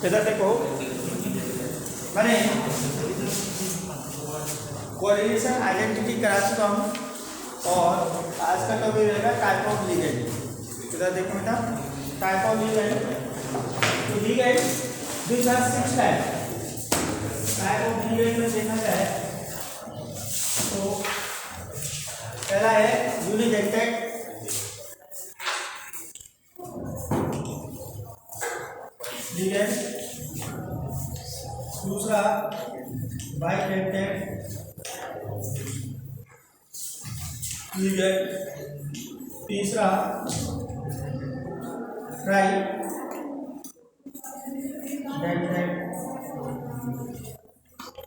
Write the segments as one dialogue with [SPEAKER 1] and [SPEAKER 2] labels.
[SPEAKER 1] इधर देखो, मैंने कोरिलेशन आइडेंटिटी करा चुका हूँ और आज का टॉपिक रहेगा टाइप ऑफ लिगेंड। इधर देखो बेटा, टाइप ऑफ लिगेंड। तो ligand this are 6 type of ligand में देखा जाए तो पहला है यूनिडेंटेड लिगेंड, दूसरा बाइडेंटेड लिगेंड, तीसरा ट्राइडेंटेड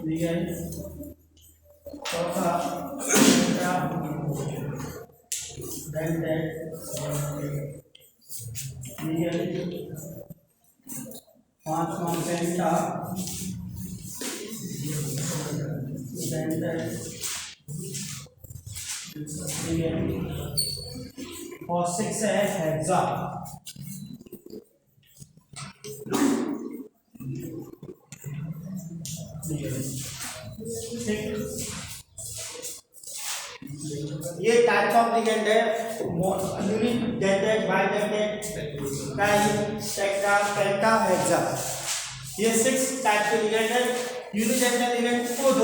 [SPEAKER 1] लिगेंड, चौथा टेट्राडेंटेड लिगेंड, पांचवा पेंटाडेंटेड लिगेंड और 6 है हेक्सा। ये टाइप्स ऑफ लिगेंड है, unidentate, bidentate, tri, tetra, penta, hexa. ये 6 टाइप के लिगेंड है। यूनिडेंटेड लिगेंड खुद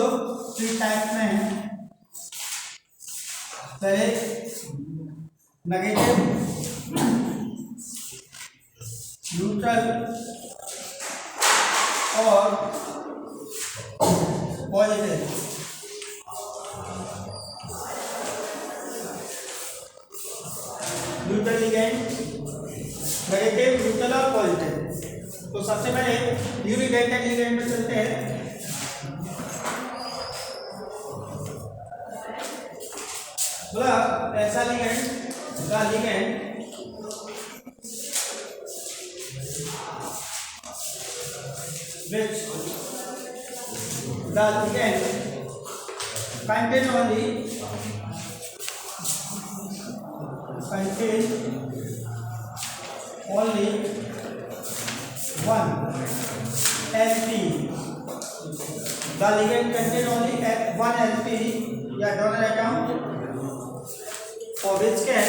[SPEAKER 1] 3 टाइप में है। पहले नेगेटिव, न्यूट्रल और positive. Neutral ligand, negative, neutral और पॉजिटिव। तो सबसे पहले यूनिडेंटेड लिगेंड में चलते हैं। ऐसा ligand which the ligand contain only one LP. The ligand contain only one LP या donor atom for which can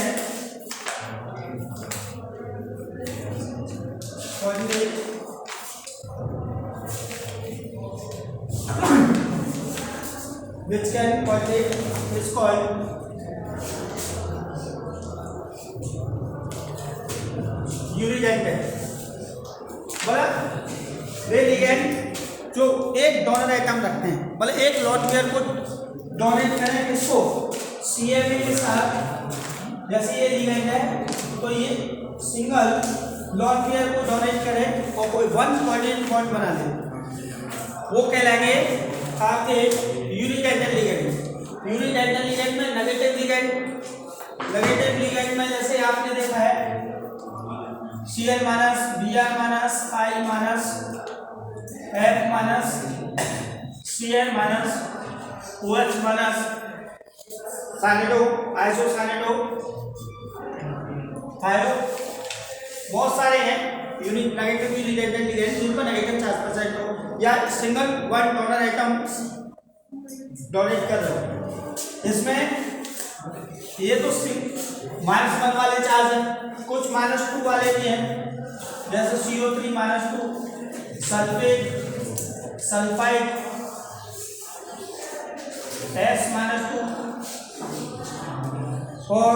[SPEAKER 1] coordinate is called unidentate. बोला वे लिगेंड जो एक डोनर आइटम रखते हैं, मतलब एक लॉट पेयर को डोनेट करें किसको, CMA के साथ। जैसे ये लिगेंड है तो ये सिंगल लॉट पेयर को डोनेट करें और कोई 1 कोऑर्डिनेट बॉन्ड बना ले, वो कहलाएंगे आपके यूनिडेंटेड लिगेंड। यूनिडेंटेड लिगेंड में नेगेटिव लिगेंड में जैसे आपने देखा है Cl minus, Br minus, I minus, F minus, Cl minus, OH minus, cyanido, isocyanido, thio, बहुत सारे हैं नेगेटिव यूनिडेंटेड लिगेंड जिनको नेगेटिव चार्ज प्रेजेंट हो या सिंगल 1 डोनर आइटम डोनेट कर रहे हो। इसमें ये तो -1 वाले चार्ज हैं, कुछ -2 वाले भी हैं, जैसे CO3 -2, सल्फाइड S -2 और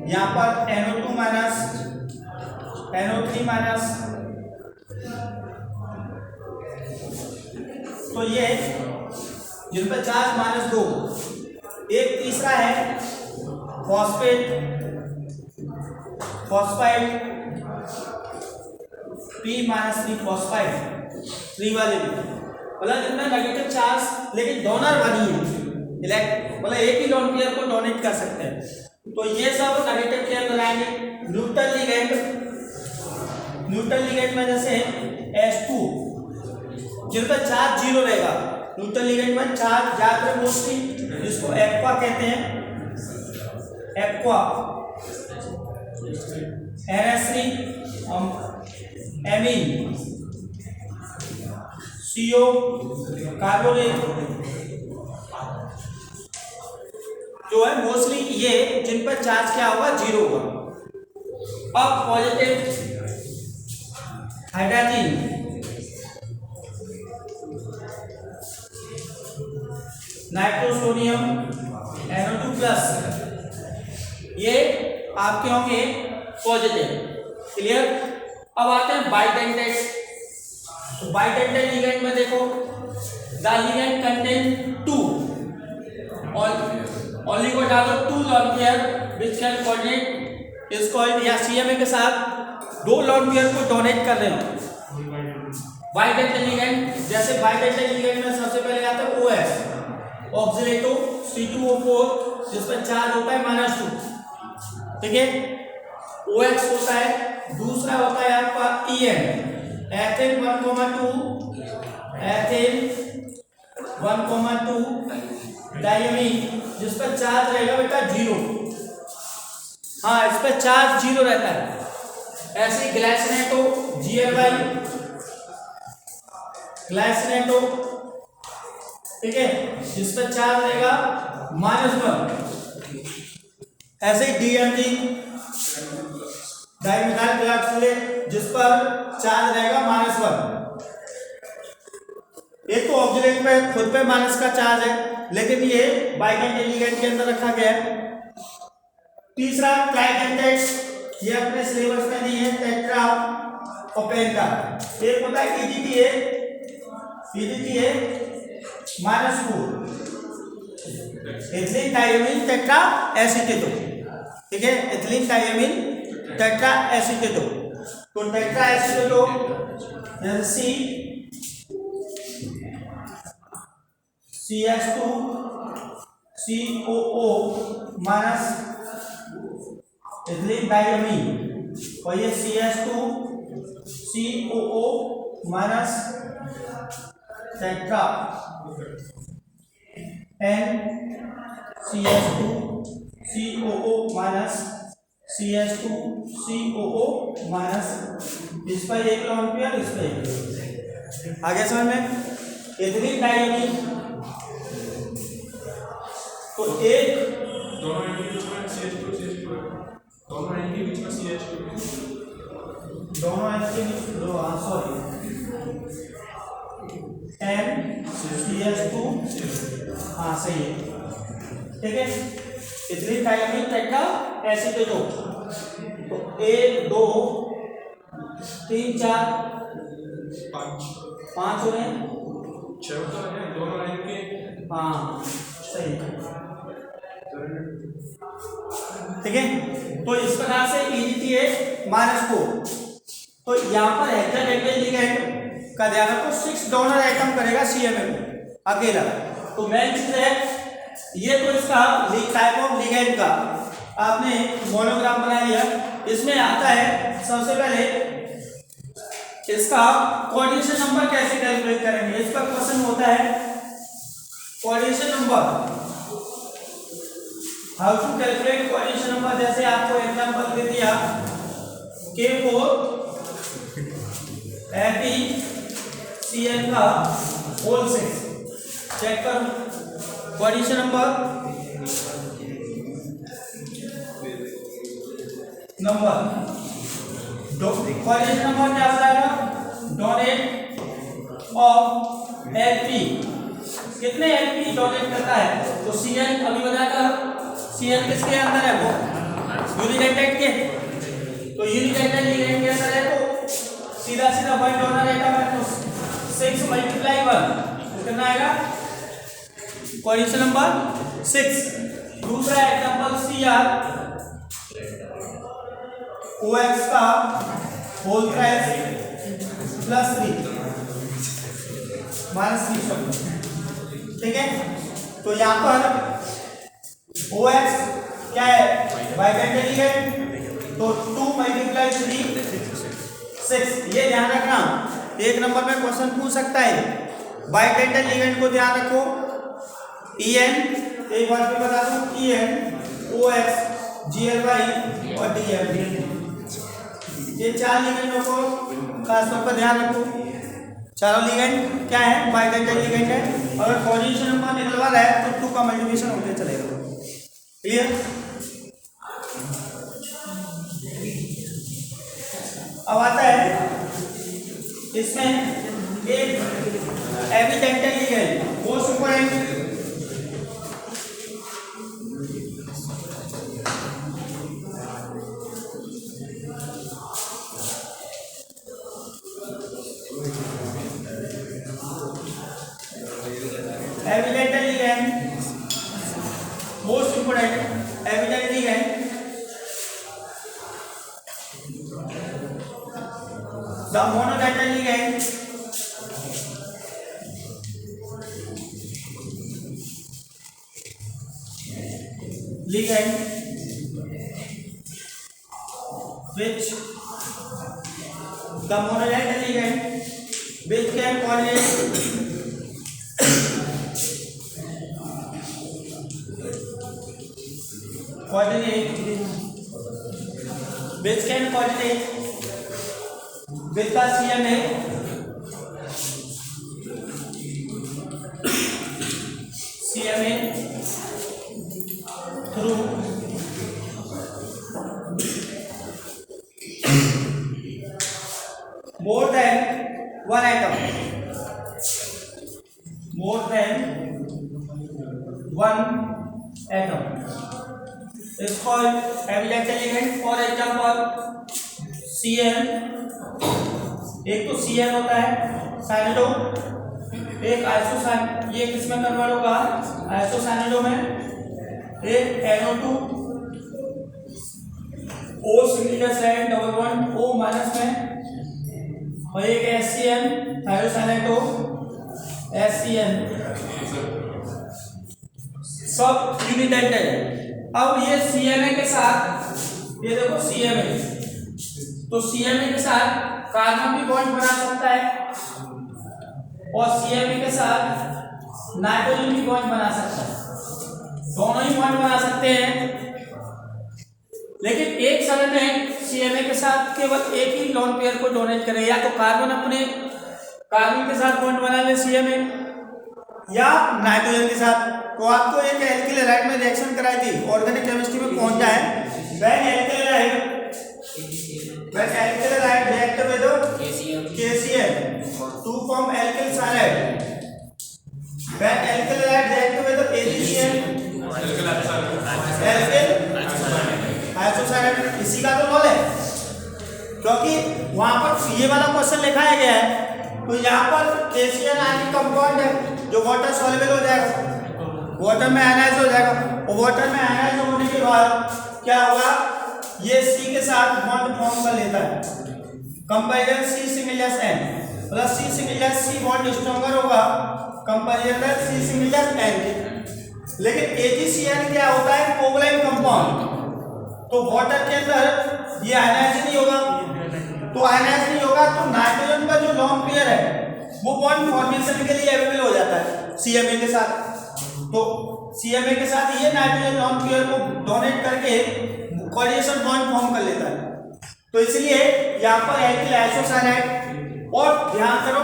[SPEAKER 1] यहाँ पर NO2 माइनस, NO3 माइनस। तो ये जिन पर चार्ज -2। एक तीसरा है फॉस्फाइड P-3 फॉस्फाइड, 3 वाले भी, मतलब जिनमें नेगेटिव चार्ज लेकिन डोनर बनी है, मतलब एक ही लोन पेयर को डोनेट कर सकते हैं। तो ये सब नेगेटिव के अंदर आएंगे। न्यूट्रल लिगेंड में जैसे H2 जिन पर चार्ज 0 रहेगा। न्यूट्रल लिगेंड में चार्ज ज्यादातर मोस्टली जिसको एक्वा कहते हैं, aqua NH3 amine, CO carbonate, जो है मोस्टली ये जिन पर चार्ज क्या होगा, 0 होगा। अब positive hydrogen, nitrosonium NO2 plus, ये आपके होंगे पॉजिटिव। क्लियर। अब आते हैं बाइडेंटेड। तो बाइडेंटेड लिगेंड में देखो, द लिगेंड कंटेन 2 और ओनली को डालो 2 lone pair which can coordinate is called, या CMA के साथ 2 लॉन पेयर को डोनेट कर रहे हो। बाइडेंटेड लिगेंड, जैसे बाइडेंटेड लिगेंड में सबसे पहले आता है OS ऑक्सीलेटो C2O4, जिस पर चार्ज होता है -2, ठीक है। OX होता है, दूसरा होता है आपका EN एथेन 1,2 एथेन 1,2 डायमीन, जिस पर चार्ज रहेगा बेटा 0। हाँ, इस पर चार्ज 0 रहता है। ऐसे ग्लाइसिनेटो GLY ग्लाइसिनेटो, ठीक है, जिस पर चार्ज रहेगा -1। ऐसे ही DMT डाइमिथाइल ग्लाइकोलेट, जिस पर चार्ज रहेगा -1। एक तो ऑक्सीडेंट पे खुद पे माइनस का चार्ज है, लेकिन ये बाइडेंटेड लिगेंड के अंदर रखा गया है। तीसरा ट्राइडेंटेड, ये अपने सिलेबस में नहीं है, टेट्रा और पेंटा। एक होता है EDTA -4 ethylene diamine tetra acetato, ठीक है, एथिलीन डायमीन टेट्रा एसीटेटो। तो tetra acetato CH2 COO minus ethylene diamine, और ये CH2 COO minus tetra N CH2 COO minus CH2 COO minus, इस पर 1 लॉन पेयर, इस पर 1। आगे समझ में। एथिलीन डायमीन, तो एक
[SPEAKER 2] दोनों एंड के बीच में CH2 दोनों एंड के बीच में CH2
[SPEAKER 1] दोनों एंड के बीच दो, हाँ सॉरी, N CH2, हाँ सही है, ठीक है। एथिलीन डायमीन टेट्रा एसीटेटो, तो 1 2 3 4 5 हो रहे हैं,
[SPEAKER 2] 6 होता है दोनों एंड के,
[SPEAKER 1] हाँ सही, ठीक है। तो इस प्रकार से EDTA -4। तो यहाँ पर हेक्साडेक्टाइल लिगेंड का ध्यान रखो, 6 डोनर आइटम करेगा CMA को अकेला। तो मेन चीज है ये, तो इसका टाइप ऑफ लिगेंड का आपने मोनोग्राम बना लिया। इसमें आता है सबसे पहले इसका कोऑर्डिनेशन नंबर कैसे कैलकुलेट करेंगे। इस पर क्वेश्चन होता है coordination number, how to calculate coordination number. जैसे आपको एग्जांपल दे दिया K4 FeCl का होल 6, चेक करो कोऑर्डिनेशन नंबर कोऑर्डिनेशन नंबर क्या हो जाएगा, डोनेट ऑफ LP, कितने LP डोनेट करता है। तो Cl अभी बताया, Cl किसके अंदर है, वो यूनिडेंटेड के, तो यूनिडेंटेड लिगेंड के अंदर है, तो सीधा सीधा 1 डोनर आइटम है, तो 6 × 1 कितना आएगा, कोऑर्डिनेशन नंबर 6। दूसरा एग्जांपल Cr OX का होल प्राइस +3 -3, ठीक है। तो यहाँ पर OX क्या है, बाइडेंटेड लिगेंड, तो 2 × 3 6। ये ध्यान रखना, 1 नंबर में क्वेश्चन पूछ सकता है। बाइडेंटेड लिगेंड को ध्यान रखो, EN एक बार फिर बता दूं, EN OX GLY और DF। ये 4 लिगेंडों को खासतौर पर ध्यान रखो। चारों लिगेंड क्या है, बाइडेंटल लिगेंड है। अगर पोजीशन नंबर निकलवा रहा है तो 2 का मल्टीप्लिकेशन होते चलेगा। क्लियर? अब आता है इसमें एक एविडेंटल लिगेंड, वो सुपरएंड evidently ligand, most important evidently ligand, the monodental ligand, which the monodental ligand which can coordinate which can coordinate with the CMA through more than one atom, more than one atom is called evidently ligand. For example, CN, एक तो CN होता है साइनडो, एक आइसोसाइन, ये किसमें convert होगा, आइसोसाइनडो में, एक NO2 O single sign double bond O minus में, और एक HCN थायोसाइनेटो HCN, सब यूनिडेंटल है। अब ये CMA के साथ, ये देखो CMA, तो CMA के साथ कार्बन भी बॉन्ड बना सकता है और CMA के साथ नाइट्रोजन भी बॉन्ड बना सकता है, दोनों ही बॉन्ड बना सकते हैं। लेकिन एक शर्त है, CMA के साथ केवल एक ही लोन पेयर को डोनेट करे, या तो कार्बन अपने कार्बन के साथ बॉन्ड बना ले CMA, या नाइट्रोजन के साथ। तो आपको एक एल्किल हैलाइड में रिएक्शन कराई थी, ऑर्गेनिक केमिस्ट्री में पहुंच जाए, when alkyl halide react with KCl to form alkyl cyanide, when alkyl halide react with AgCl alkyl isocyanate. इसी का तो रोल है, क्योंकि वहां पर ये वाला क्वेश्चन लिखाया गया है, तो यहाँ पर KCl आयनिक कंपाउंड है जो वाटर सॉल्युबल हो जाएगा, वाटर में आयनाइज हो जाएगा, और वाटर में आयनाइज होने के बाद क्या होगा, ये C के साथ बॉन्ड फॉर्म कर लेता है, कंपैरिजन C सिंगलेस N, मतलब C सिंगलेस C बॉन्ड स्ट्रॉन्गर होगा कंपैरिजन C सिंगलेस N। लेकिन AgCl क्या होता है, कोवलेंट कंपाउंड, तो वाटर के अंदर ये आयनाइज नहीं होगा, तो आयनाइज नहीं होगा तो नाइट्रोजन का जो लोन पेयर है वो बॉन्ड फॉर्मेशन के लिए अवेलेबल हो जाता है CMA के साथ। तो CMA के साथ ये नाइट्रोजन लोन पेयर को डोनेट करके कोऑर्डिनेशन बॉन्ड फॉर्म कर लेता है। तो इसलिए यहाँ पर एल्किल आइसोसाइनाइड, और ध्यान करो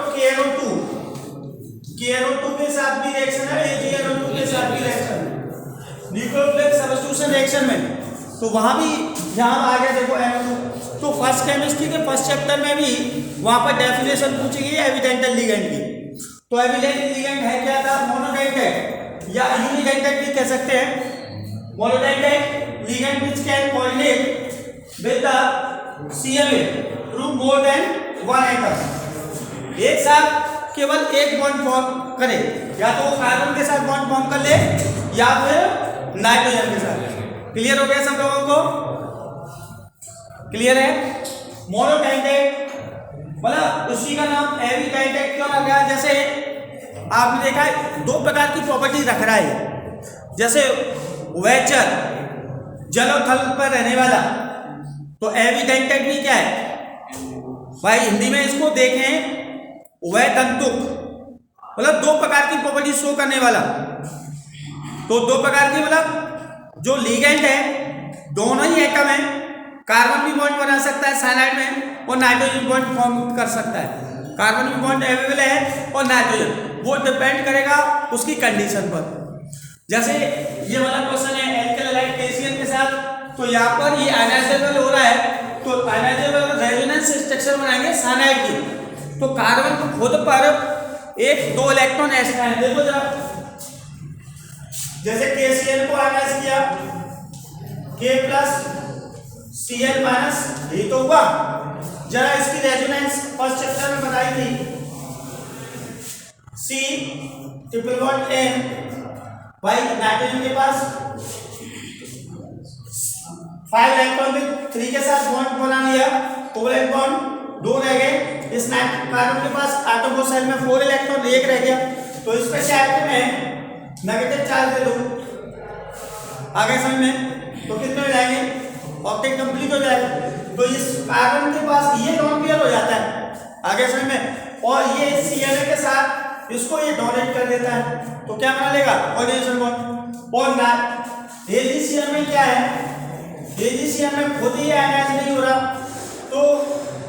[SPEAKER 1] KNO2 के साथ भी रिएक्शन है, AgNO2 के साथ भी रिएक्शन है न्यूक्लियोफिलिक सब्स्टिट्यूशन रिएक्शन में, तो वहां भी यहाँ आ गया देखो NO2। तो फर्स्ट केमिस्ट्री के फर्स्ट चैप्टर में भी वहां पर डेफिनेशन पूछी गई एविडेंटल लिगेंड की। तो एविडेंटल लिगेंड है क्या था, मोनोडेंटेड या यूनिडेंटेड भी कह सकते हैं। Monodentate ligand which can coordinate with the CMA through more than one atom, एक साथ केवल एक बॉन्ड फॉर्म करे, या तो वो कार्बन के साथ बॉन्ड फॉर्म कर ले या फिर नाइट्रोजन के साथ। क्लियर हो गया सब लोगों को? क्लियर है? मोनोडेंटेड मतलब उसी का नाम एविडेंटेड क्यों लग गया, जैसे आपने देखा है दो प्रकार की प्रॉपर्टी रख रहा है, जैसे वेचर जलोथल पर रहने वाला, तो एविडेंटेड भी क्या है भाई, हिंदी में इसको देखें वैतंतुक, मतलब दो प्रकार की प्रॉपर्टी शो करने वाला। तो दो प्रकार की मतलब जो लिगेंड है दोनों ही एटम है, कार्बन भी बॉन्ड बना सकता है साइनाइड में और नाइट्रोजन बॉन्ड फॉर्म कर सकता है। कार्बन भी बॉन्ड अवेलेबल है और नाइट्रोजन, वो डिपेंड करेगा उसकी कंडीशन पर। जैसे ये वाला क्वेश्चन है एल्काइल हैलाइड KCl के साथ, तो यहाँ पर ये आयनाइजेबल हो रहा है, तो आयनाइजेबल रेजोनेंस स्ट्रक्चर बनाएंगे साइनाइड की। तो कार्बन खुद पर एक 2 इलेक्ट्रॉन एक्स्ट्रा है, देखो जरा, जैसे KCl को आयनाइज किया K+Cl- ये तो हुआ। जरा इसकी रेजोनेंस फर्स्ट चैप्टर में बताई थी, C=N भाई नाइट्रोजन के पास 5 इलेक्ट्रॉन थे, 3 के साथ बॉन्ड बना लिया, कोवलेंट बॉन्ड 2 रह गए। इस कार्बन के पास आटोमो शेल में 4 इलेक्ट्रॉन 1 रह गया, तो इस पे चार्ज में नेगेटिव चार्ज दे दो, आगे समझ में, तो कितने हो जाएंगे, ऑक्टेट कंप्लीट हो जाएगा। तो इस कार्बन के पास ये लॉन्ग पेयर हो जाता है, आगे समझ में, और ये Cl के साथ इसको ये डोनेट कर देता है, तो क्या बना लेगा ऑर्डिनेशन बॉन्ड। और ना AgCl में क्या है, AgCl में खुद ही आयनाइज नहीं हो रहा, तो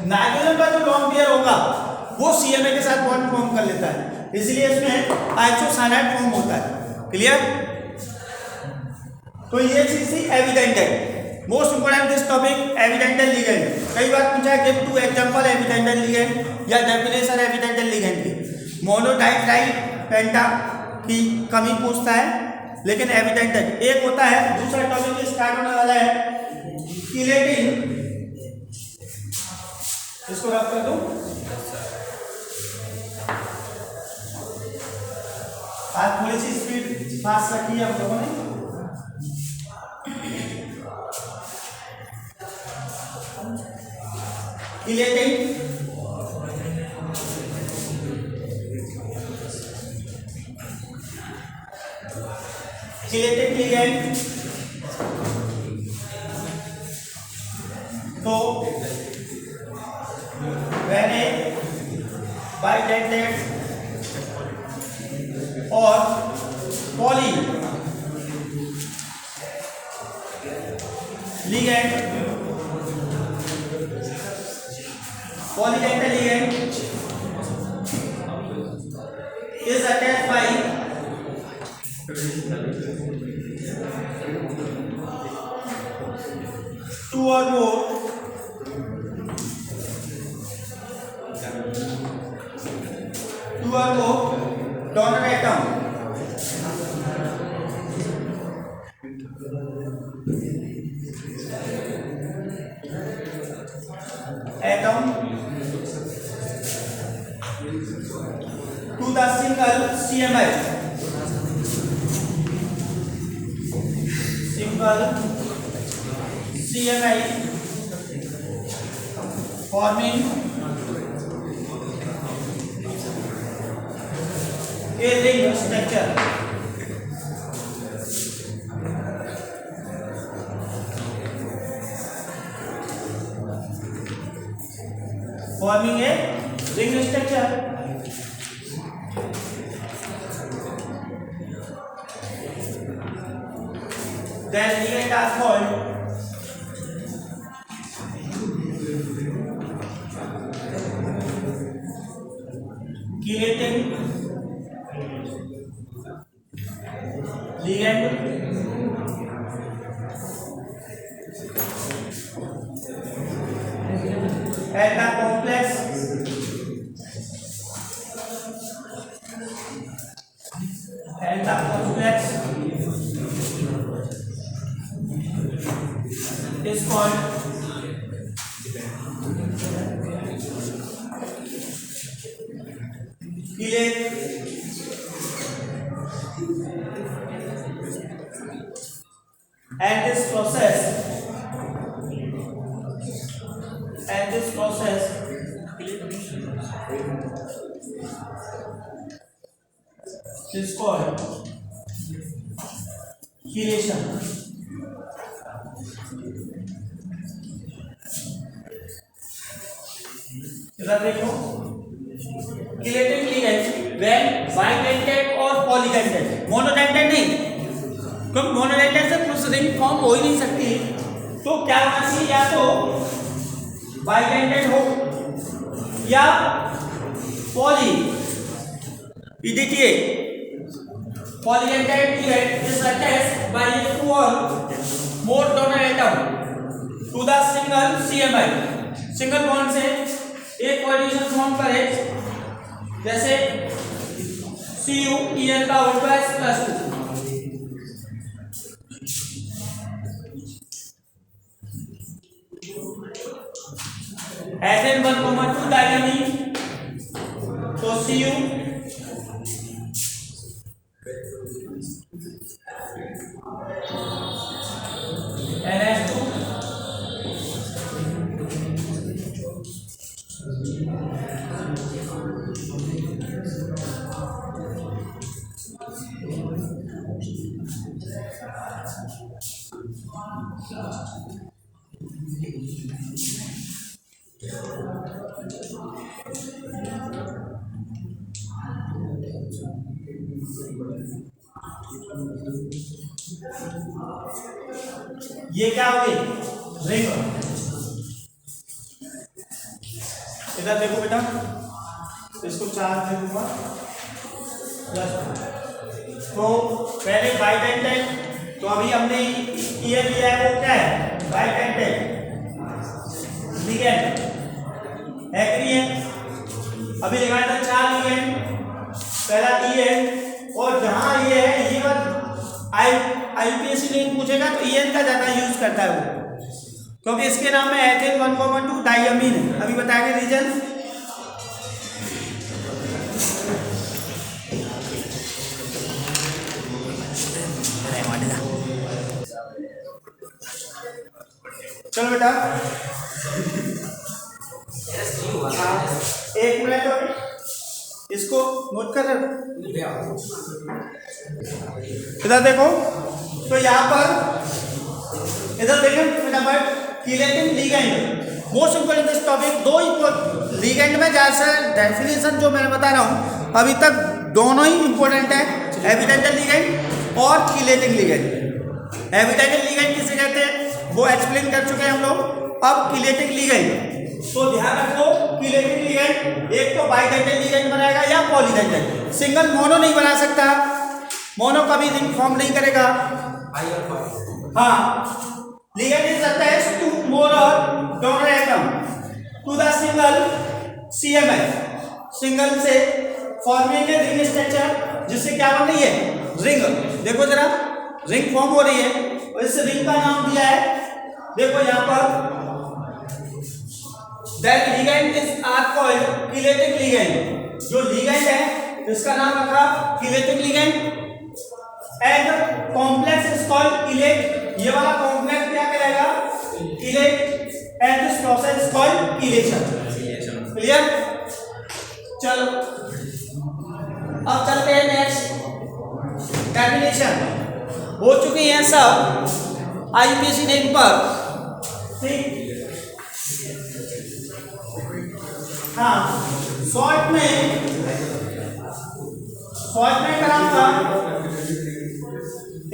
[SPEAKER 1] नाइट्रोजन का जो लॉन्ग पेयर होगा वो Cl के साथ बॉन्ड फॉर्म कर लेता है, इसलिए इसमें आइसोसाइनाइड फॉर्म होता है। क्लियर? तो ये चीज थी एविडेंट है, मोस्ट इंपोर्टेंट दिस टॉपिक एविडेंटल लिगेंड। कई बार पूछा गिव 2 एग्जांपल एविडेंटल लिगेंड या डेफिनेशन एविडेंटल लिगेंड की। मोनोडाइट्राइल पेंटा की कमी पूछता है, लेकिन एविडेंटल एक होता है। दूसरा टॉपिक स्टार्ट होने वाला है किलेटिन, इसको रख कर दूं, आज थोड़ी सी स्पीड फास्ट रखी है हम लोगों ने। किलेटिन लिगेंड, तो when a bidentate और poly ligand polydental ligand is attached by two or more donor atom to the single CMI, forming a ring structure. Forming a ring structure. Then ligand are called chelating ligand and the complex is called chelate. And this process is called chelation. इधर देखो, chelating ligand when bidentate और polydentate, monodentate नहीं, क्योंकि monodentate से कुछ ring form हो ही नहीं सकती, तो क्या होना चाहिए, या तो बाइडेंटेड हो या poly EDTA polydentate ligand is attached by two or more donor atom to the single CMI single bond से एक कोलिशन फॉर्म करे, जैसे CuEn का होल प्लस 2। SN1,2 डायमीन, तो Cu NH2 ये क्या हो गई, रिंग। इधर देखो बेटा, इसको चार्ज दे दूंगा। तो पहले बाइडेंटेड, तो अभी हमने ये लिया है, वो क्या है, बाइडेंटेड लिगेंड एग्री है। अभी लगाया था 4 लिगेंड, पहला ये है, और जहां ये है, ये IUPAC नहीं पूछेगा तो EN का ज्यादा यूज करता है वो, क्योंकि इसके नाम में SN1,2 डायमीन है। अभी बताएंगे रीजन। चलो बेटा, एक मिनट इसको नोट कर रहे, इधर देखो। तो यहाँ पर इधर देखो फटाफट, chelating ligand most important this topic. दो लिगेंड में जैसे डेफिनेशन जो मैं बता रहा हूँ अभी तक, दोनों ही इंपॉर्टेंट है, एविडेंटल लिगेंड और कीलेटिंग लिगेंड। एविडेंटल लिगेंड किसे कहते हैं वो एक्सप्लेन कर चुके हैं हम लोग। अब कीलेटिंग लिगेंड, तो ध्यान रखो, कीलेटिंग लिगेंड एक तो बाइडेंटल लिगेंड बनाएगा या पॉलीडेंटल। सिंगल मोनो नहीं बना सकता, मोनो कभी रिंग फॉर्म नहीं करेगा। हाँ, ligand is attached to more donor atom to the single CMI, single से फॉर्मिंग ए रिंग स्ट्रक्चर, जिससे क्या बन रही है, रिंग। देखो जरा, रिंग फॉर्म हो रही है, और इस रिंग का नाम दिया है, देखो यहाँ पर, that ligand is are called chelating ligand। जो ligand है इसका नाम रखा chelating ligand, and complex is called chelate। ये वाला कॉम्प्लेक्स क्या कहलाएगा, chelate, and this process is called chelation। Clear? चलो अब चलते हैं नेक्स्ट। डेफिनेशन हो चुकी है सब IUPAC नेम पर, ठीक। हाँ, शॉर्ट में कराऊंगा।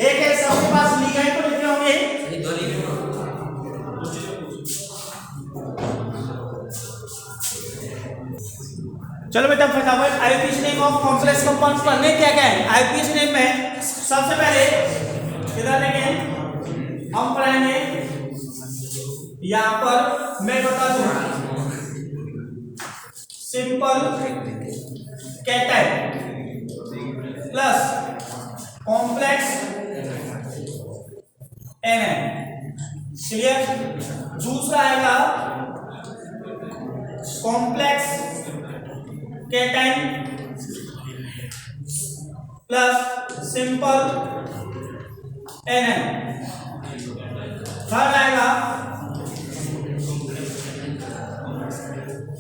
[SPEAKER 1] एक है सबके पास लिगेंड तो लिखे होंगे, चलो बेटा फटाफट IUPAC name of complex compounds पढ़ने क्या क्या है। IUPAC नेम में सबसे पहले इधर देखें, हम पढ़ेंगे, यहाँ पर मैं बता दूं, simple cation plus complex NN। Clear? दूसरा आएगा complex cation plus simple NN। Third आएगा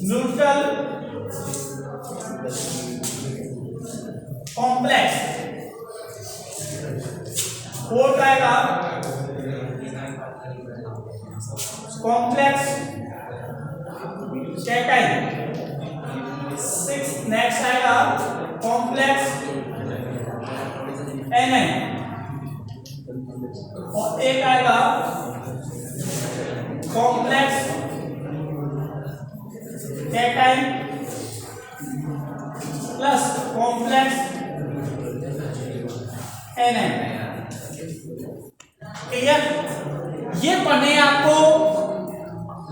[SPEAKER 1] न्यूट्रल कॉम्प्लेक्स। फोर्थ आएगा कॉम्प्लेक्स कैटायन। सिक्स नेक्स्ट आएगा कॉम्प्लेक्स NN, और एक आएगा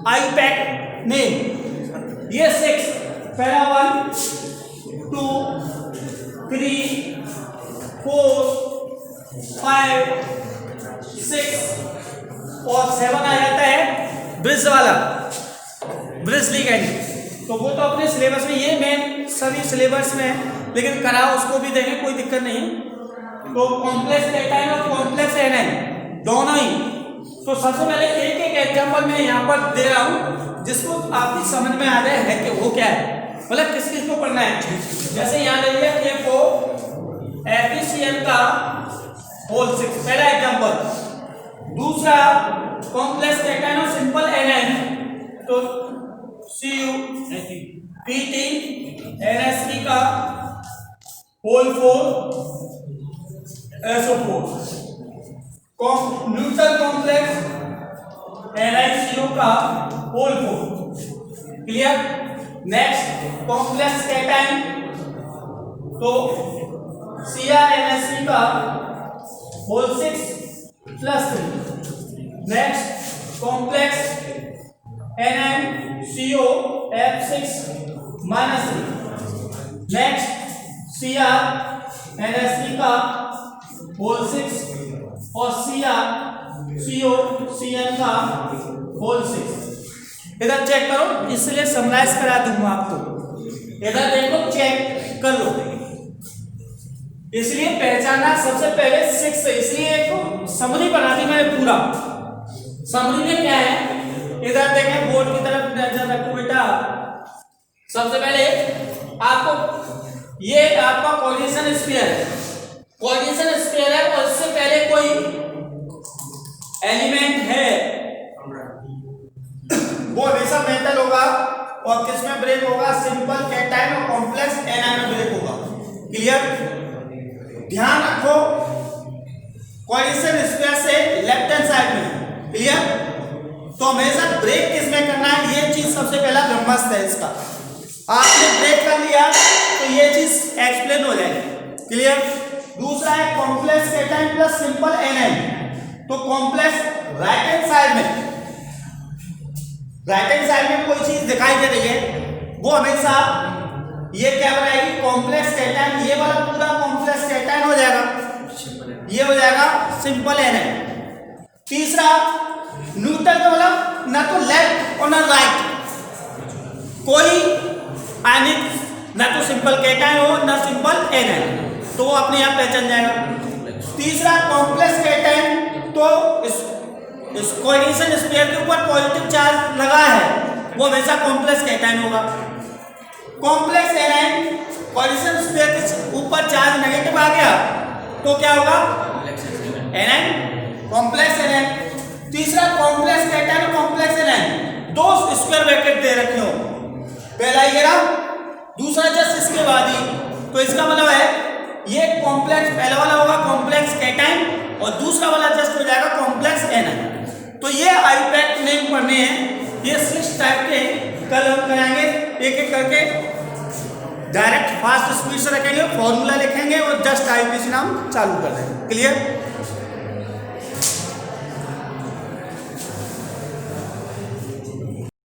[SPEAKER 1] आईपैक नेम। ये 6 पहला 1 2 3 4 5 6 और 7 आ जाता है ब्रिज वाला, ब्रिज लिगेंड। तो वो तो अपने सिलेबस में, ये मेन सभी सिलेबस में है, लेकिन करा उसको भी देंगे, कोई दिक्कत नहीं। तो कॉम्प्लेक्स कैटायन और कॉम्प्लेक्स एनायन दोनों ही। तो सबसे पहले एक एक एग्जांपल मैं यहाँ पर दे रहा हूँ जिसको आपकी समझ में आ जाए है कि वो क्या है, मतलब किस किस को पढ़ना है। जैसे यहाँ ले लिया KO FeCl का होल 6 पहला एग्जांपल। दूसरा कॉम्प्लेक्स कैटायन और सिंपल एनायन, तो CuPt NH3 का whole 4 SO4। Neutral complex NiCO का whole 4। Clear. Next complex cation, तो CrNH3 का whole 6 plus 3। Next complex NiCO F6 minus 3। Next CrNH3 का होल 6 और CrCOCl का होल 6। इधर चेक करो, इसलिए समराइज करा दूंगा आपको। इधर देखो, चेक कर लो। इसलिए पहचानना सबसे पहले 6 से, इसलिए एक समरी बना दी मैंने पूरा। समरी में क्या है, इधर देखें, बोर्ड की तरफ नजर रखो बेटा। सबसे पहले आपको, ये आपका कोऑर्डिनेशन स्फीयर है, कोऑर्डिनेशन स्फीयर है, और इससे पहले कोई एलिमेंट है वो हमेशा मेटल होगा, और किसमें ब्रेक होगा, सिंपल कैटायन और कॉम्प्लेक्स एनायन में ब्रेक होगा। क्लियर। ध्यान रखो, कोऑर्डिनेशन स्फीयर से लेफ्ट हैंड साइड में। क्लियर। तो हमेशा ब्रेक किसमें करना है, ये चीज सबसे पहला ब्रह्मास्त्र है इसका। आपने ब्रेक कर लिया तो ये चीज एक्सप्लेन हो जाएगी। क्लियर। दूसरा है complex cation plus simple anion. तो कॉम्प्लेक्स राइट हैंड साइड में, राइट हैंड साइड में कोई चीज दिखाई दे रही है, वो हमेशा ये क्या बनाएगी, कॉम्प्लेक्स कैटायन। ये वाला पूरा कॉम्प्लेक्स कैटायन हो जाएगा, ये हो जाएगा सिंपल एनायन। तीसरा न्यूट्रल का मतलब ना तो लेफ्ट और ना राइट, कोई आयनिक, ना तो सिंपल कैटायन हो ना सिंपल एनायन, तो वो अपने आप पहचान जाएगा। तीसरा कॉम्प्लेक्स कैटायन, तो इस कोऑर्डिनेशन स्फीयर के ऊपर पॉजिटिव चार्ज लगा है, वो हमेशा कॉम्प्लेक्स कैटायन होगा। कॉम्प्लेक्स एनायन, कोऑर्डिनेशन स्फीयर के ऊपर चार्ज नेगेटिव आ गया तो क्या होगा, एनायन, कॉम्प्लेक्स एनायन। तीसरा कॉम्प्लेक्स कैटायन, कॉम्प्लेक्स एनायन, दो स्क्वायर ब्रैकेट दे रखे हो, पहला ये रहा, दूसरा जस्ट इसके बाद ही। तो इसका मतलब है ये कॉम्प्लेक्स, पहला वाला होगा कॉम्प्लेक्स कैटायन और दूसरा वाला जस्ट हो जाएगा कॉम्प्लेक्स एनायन। तो ये आईपैक नेम पढ़ने हैं, ये 6 टाइप के कल हम कराएंगे एक एक करके। डायरेक्ट फास्ट स्पीड से रखेंगे, फॉर्मूला लिखेंगे और जस्ट आईपीसी नाम चालू कर देंगे। क्लियर।